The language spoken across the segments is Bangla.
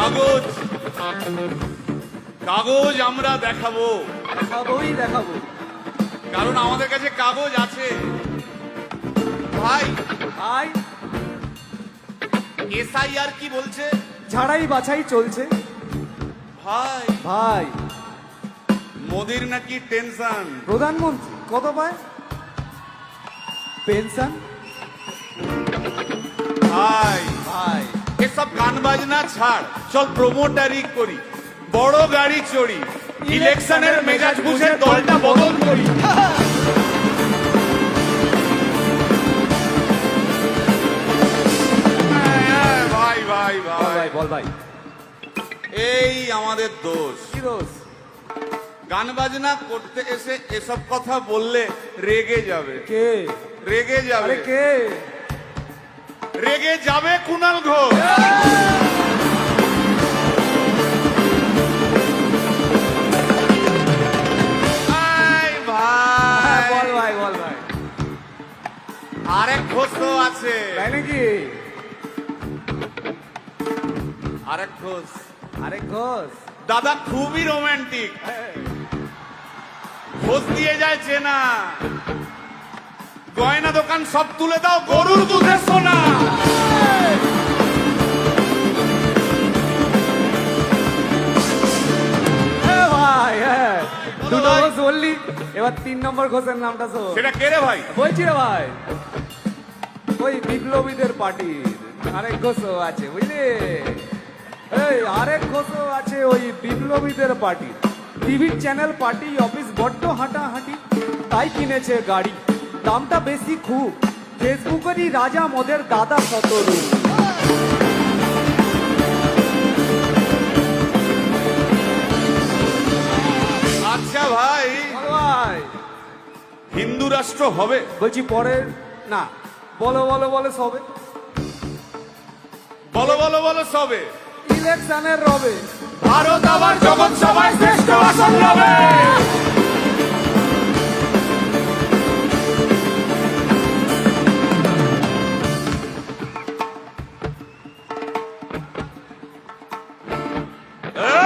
কাগজ কাগজ আমরা দেখাবো, দেখাবো। কারণ আমাদের কাছে কাগজ আছে। ভাই ভাই, এসআইআর কি বলছে? ঝাড়াই বাছাই চলছে। ভাই ভাই, মোদির নাকি টেনশন। প্রধানমন্ত্রী কত পায় পেনশন? ভাই ভাই, এসব গান বাজনা ছাড়, চল প্রমোটারি করি, বড় গাড়ি চড়ি, ইলেকশনের মেজাজ বুঝে দলটা বদল করি। ভাই ভাই ভাই বল ভাই, এই আমাদের দোষ। কি দোষ? গান বাজনা করতে এসে এসব কথা বললে রেগে যাবে। কে রেগে যাবে? আরে কে? রেগে যাবে কুণাল ঘোষ। ভাই ভাই বল ভাই, বল ভাই। আরেক ঘোষ তো আছে। তাই নাকি? আরেক ঘোষ আরে ঘোষ দাদা খুবই রোমান্টিক, ঘোষ দিয়ে যায় চেনা। গয়না দোকান সব তুলে দাও, গরুর দুধের সোনা। ভাই, দুটো ঘোষ বললি, এবার 3 নম্বর ঘোষের নামটা শোন। সেটা কে রে ভাই? বলছি রে ভাই, ওই বিপ্লবীদের পার্টির আরেক ঘোষও আছে, বুঝলি? এই আরেক ঘোষও আছে ওই বিপ্লবীদের party. TV channel, party office বড্ড হাঁটাহাঁটি, তাই কিনেছে গাড়ি, দামটা বেশি খুব। ফেসবুকেরই রাজা মদের দাদা শতরূপ। আচ্ছা ভাই, বল ভাই, হিন্দু রাষ্ট্র হবে? বলছি পরে না, বলো বলো বলো সবে, বলো বলো বলো সবে। ইলেকশনের রবে ভারত আবার জগৎ সভায় শ্রেষ্ঠ আসন লবে।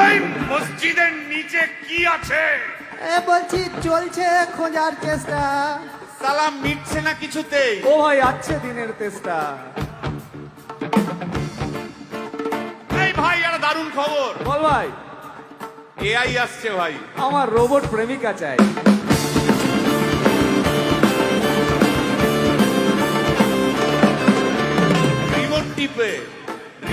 এই মসজিদের নিচে কি আছে? বলছি চলছে খোঁজার চেষ্টা। সালাম মিটছে না কিছুতেই। ও ভাই, আছে দিনের তেষ্টা। এই ভাই, আর দারুণ খবর, বল ভাই, এআই আসছে ভাই। আমার রোবট প্রেমিকা চাই। রিমোট টিপে